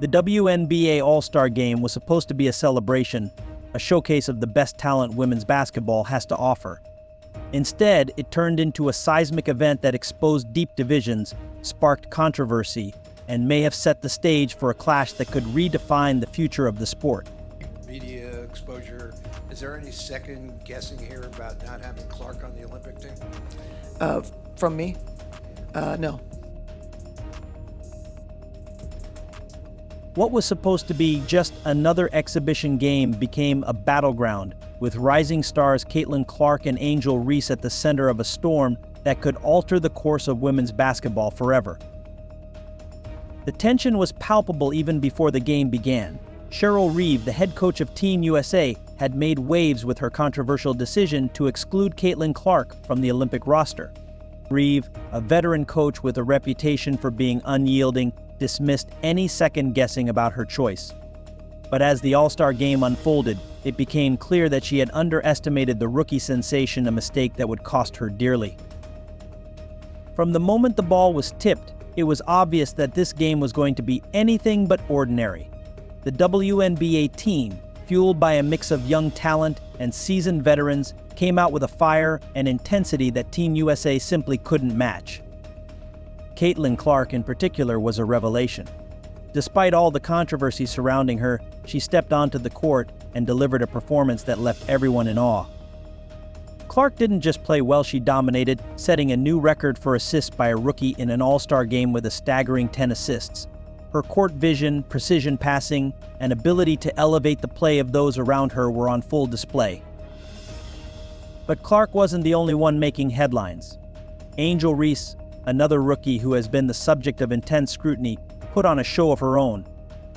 The WNBA All-Star Game was supposed to be a celebration, a showcase of the best talent women's basketball has to offer. Instead, it turned into a seismic event that exposed deep divisions, sparked controversy, and may have set the stage for a clash that could redefine the future of the sport. Media exposure. Is there any second guessing here about not having Clark on the Olympic team? From me? No. What was supposed to be just another exhibition game became a battleground, with rising stars Caitlin Clark and Angel Reese at the center of a storm that could alter the course of women's basketball forever. The tension was palpable even before the game began. Cheryl Reeve, the head coach of Team USA, had made waves with her controversial decision to exclude Caitlin Clark from the Olympic roster. Reeve, a veteran coach with a reputation for being unyielding, dismissed any second guessing about her choice. But as the All-Star Game unfolded, it became clear that she had underestimated the rookie sensation, a mistake that would cost her dearly. From the moment the ball was tipped, it was obvious that this game was going to be anything but ordinary. The WNBA team, fueled by a mix of young talent and seasoned veterans, came out with a fire and intensity that Team USA simply couldn't match. Caitlin Clark in particular was a revelation. Despite all the controversy surrounding her, she stepped onto the court and delivered a performance that left everyone in awe. Clark didn't just play well, she dominated, setting a new record for assists by a rookie in an All-Star game with a staggering 10 assists. Her court vision, precision passing, and ability to elevate the play of those around her were on full display. But Clark wasn't the only one making headlines. Angel Reese, another rookie who has been the subject of intense scrutiny, put on a show of her own.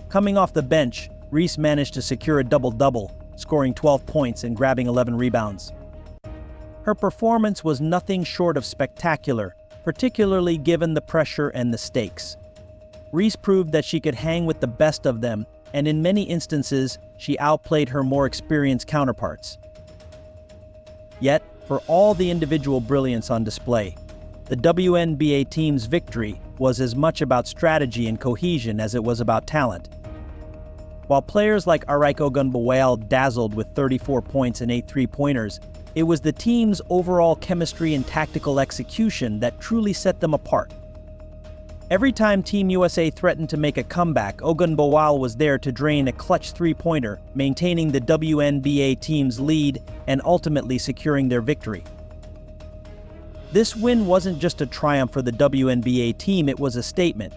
Coming off the bench, Reese managed to secure a double-double, scoring 12 points and grabbing 11 rebounds. Her performance was nothing short of spectacular, particularly given the pressure and the stakes. Reese proved that she could hang with the best of them, and in many instances, she outplayed her more experienced counterparts. Yet, for all the individual brilliance on display, the WNBA team's victory was as much about strategy and cohesion as it was about talent. While players like Reeve Ogunbowale dazzled with 34 points and 8 three-pointers, it was the team's overall chemistry and tactical execution that truly set them apart. Every time Team USA threatened to make a comeback, Ogunbowale was there to drain a clutch three-pointer, maintaining the WNBA team's lead and ultimately securing their victory. This win wasn't just a triumph for the WNBA team, it was a statement.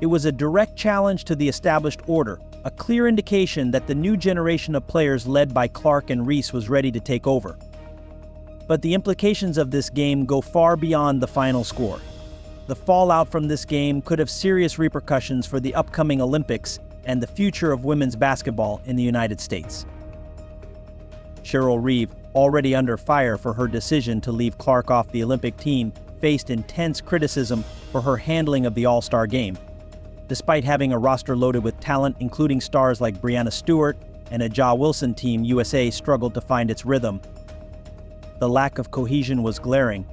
It was a direct challenge to the established order, a clear indication that the new generation of players led by Clark and Reese was ready to take over. But the implications of this game go far beyond the final score. The fallout from this game could have serious repercussions for the upcoming Olympics and the future of women's basketball in the United States. Cheryl Reeve, already under fire for her decision to leave Clark off the Olympic team, faced intense criticism for her handling of the All-Star Game. Despite having a roster loaded with talent, including stars like Breanna Stewart and a Ja Wilson, Team USA struggled to find its rhythm. The lack of cohesion was glaring,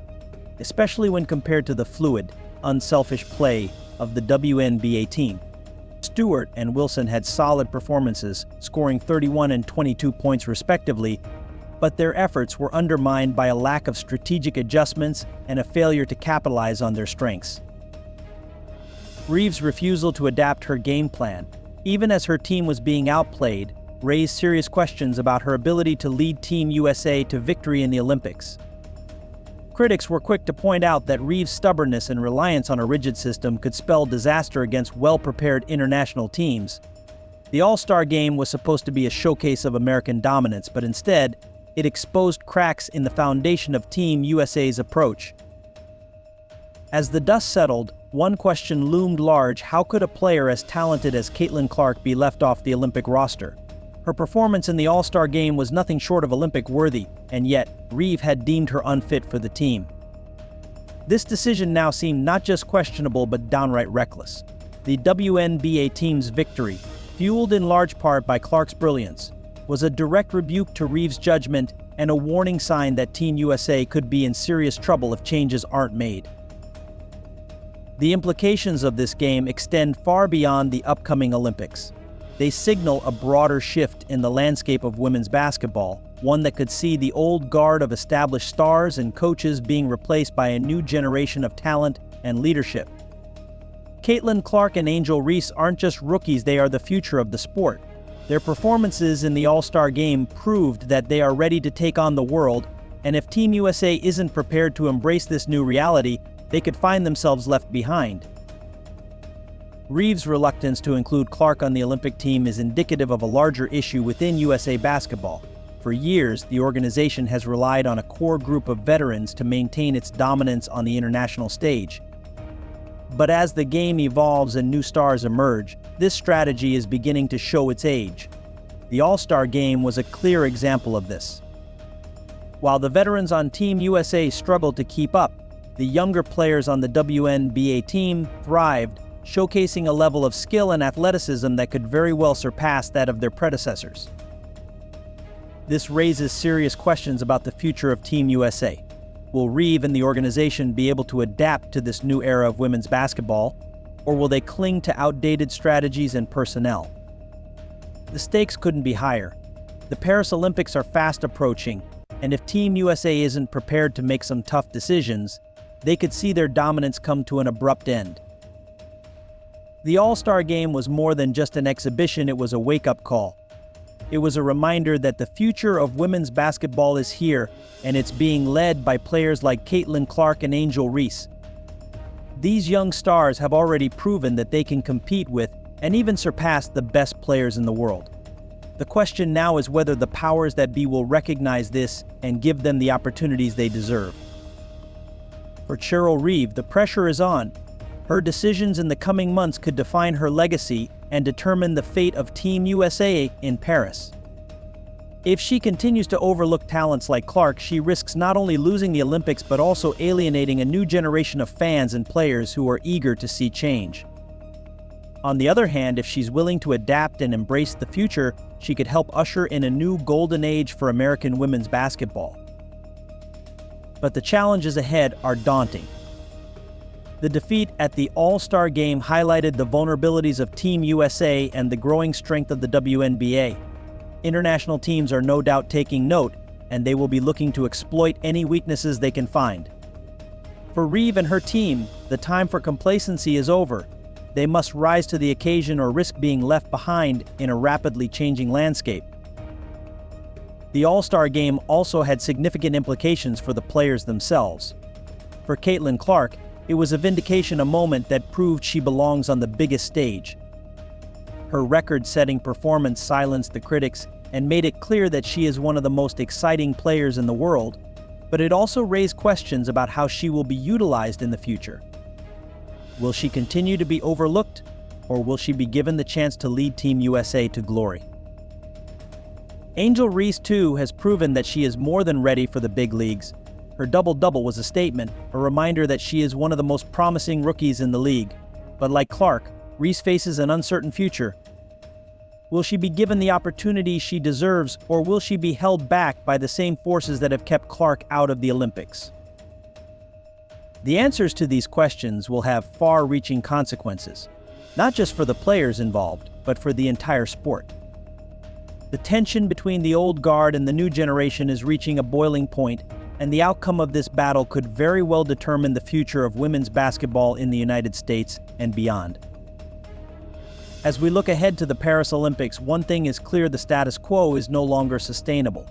especially when compared to the fluid, unselfish play of the WNBA team. Stewart and Wilson had solid performances, scoring 31 and 22 points respectively, but their efforts were undermined by a lack of strategic adjustments and a failure to capitalize on their strengths. Reeve's refusal to adapt her game plan, even as her team was being outplayed, raised serious questions about her ability to lead Team USA to victory in the Olympics. Critics were quick to point out that Reeve's stubbornness and reliance on a rigid system could spell disaster against well-prepared international teams. The All-Star Game was supposed to be a showcase of American dominance, but instead, it exposed cracks in the foundation of Team USA's approach. As the dust settled, one question loomed large: how could a player as talented as Caitlin Clark be left off the Olympic roster? Her performance in the All-Star Game was nothing short of Olympic-worthy, and yet, Reeve had deemed her unfit for the team. This decision now seemed not just questionable but downright reckless. The WNBA team's victory, fueled in large part by Clark's brilliance, was a direct rebuke to Reeve's judgment and a warning sign that Team USA could be in serious trouble if changes aren't made. The implications of this game extend far beyond the upcoming Olympics. They signal a broader shift in the landscape of women's basketball, one that could see the old guard of established stars and coaches being replaced by a new generation of talent and leadership. Caitlin Clark and Angel Reese aren't just rookies, they are the future of the sport. Their performances in the All-Star Game proved that they are ready to take on the world, and if Team USA isn't prepared to embrace this new reality, they could find themselves left behind. Reeve's reluctance to include Clark on the Olympic team is indicative of a larger issue within USA Basketball. For years, the organization has relied on a core group of veterans to maintain its dominance on the international stage. But as the game evolves and new stars emerge, this strategy is beginning to show its age. The All-Star Game was a clear example of this. While the veterans on Team USA struggled to keep up, the younger players on the WNBA team thrived, showcasing a level of skill and athleticism that could very well surpass that of their predecessors. This raises serious questions about the future of Team USA. Will Reeve and the organization be able to adapt to this new era of women's basketball, or will they cling to outdated strategies and personnel? The stakes couldn't be higher. The Paris Olympics are fast approaching, and if Team USA isn't prepared to make some tough decisions, they could see their dominance come to an abrupt end. The All-Star Game was more than just an exhibition, it was a wake-up call. It was a reminder that the future of women's basketball is here, and it's being led by players like Caitlin Clark and Angel Reese. These young stars have already proven that they can compete with and even surpass the best players in the world. The question now is whether the powers that be will recognize this and give them the opportunities they deserve. For Cheryl Reeve, the pressure is on. Her decisions in the coming months could define her legacy and determine the fate of Team USA in Paris. If she continues to overlook talents like Clark, she risks not only losing the Olympics but also alienating a new generation of fans and players who are eager to see change. On the other hand, if she's willing to adapt and embrace the future, she could help usher in a new golden age for American women's basketball. But the challenges ahead are daunting. The defeat at the All-Star Game highlighted the vulnerabilities of Team USA and the growing strength of the WNBA. International teams are no doubt taking note, and they will be looking to exploit any weaknesses they can find. For Reeve and her team, the time for complacency is over. They must rise to the occasion or risk being left behind in a rapidly changing landscape. The All-Star Game also had significant implications for the players themselves. For Caitlin Clark, it was a vindication, a moment that proved she belongs on the biggest stage. Her record-setting performance silenced the critics and made it clear that she is one of the most exciting players in the world, but it also raised questions about how she will be utilized in the future. Will she continue to be overlooked, or will she be given the chance to lead Team USA to glory? Angel Reese, too, has proven that she is more than ready for the big leagues. Her double-double was a statement, a reminder that she is one of the most promising rookies in the league. But like Clark, Reese faces an uncertain future. Will she be given the opportunity she deserves, or will she be held back by the same forces that have kept Clark out of the Olympics? The answers to these questions will have far-reaching consequences, not just for the players involved, but for the entire sport. The tension between the old guard and the new generation is reaching a boiling point, and the outcome of this battle could very well determine the future of women's basketball in the United States and beyond. As we look ahead to the Paris Olympics, one thing is clear: the status quo is no longer sustainable.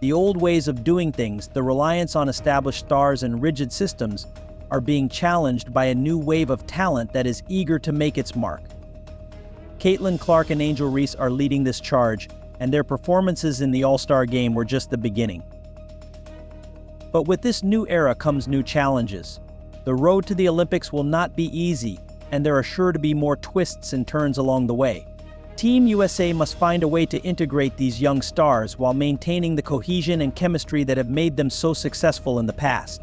The old ways of doing things, the reliance on established stars and rigid systems, are being challenged by a new wave of talent that is eager to make its mark. Caitlin Clark and Angel Reese are leading this charge, and their performances in the All-Star Game were just the beginning. But with this new era comes new challenges. The road to the Olympics will not be easy, and there are sure to be more twists and turns along the way. Team USA must find a way to integrate these young stars while maintaining the cohesion and chemistry that have made them so successful in the past.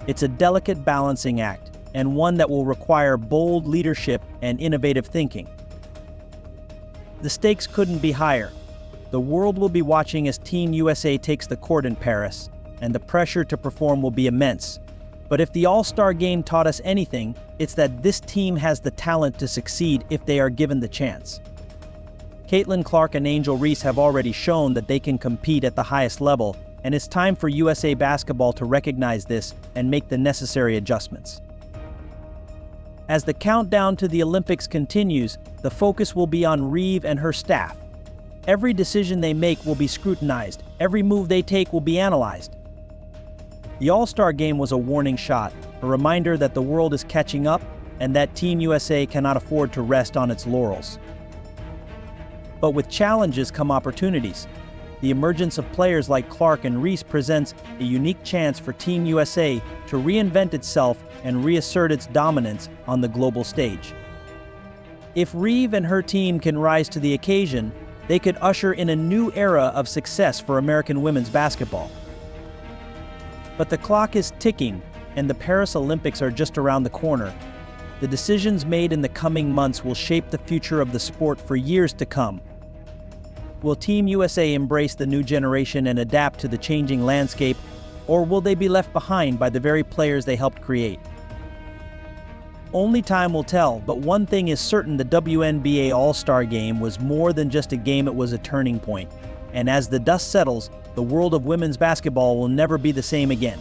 It's a delicate balancing act, and one that will require bold leadership and innovative thinking. The stakes couldn't be higher. The world will be watching as Team USA takes the court in Paris, and the pressure to perform will be immense. But if the All-Star Game taught us anything, it's that this team has the talent to succeed if they are given the chance. Caitlin Clark and Angel Reese have already shown that they can compete at the highest level, and it's time for USA Basketball to recognize this and make the necessary adjustments. As the countdown to the Olympics continues, the focus will be on Reeve and her staff. Every decision they make will be scrutinized, every move they take will be analyzed. The All-Star Game was a warning shot, a reminder that the world is catching up and that Team USA cannot afford to rest on its laurels. But with challenges come opportunities. The emergence of players like Clark and Reese presents a unique chance for Team USA to reinvent itself and reassert its dominance on the global stage. If Reeve and her team can rise to the occasion, they could usher in a new era of success for American women's basketball. But the clock is ticking, and the Paris Olympics are just around the corner. The decisions made in the coming months will shape the future of the sport for years to come. Will Team USA embrace the new generation and adapt to the changing landscape, or will they be left behind by the very players they helped create? Only time will tell, but one thing is certain: the WNBA All-Star Game was more than just a game, it was a turning point. And as the dust settles, the world of women's basketball will never be the same again.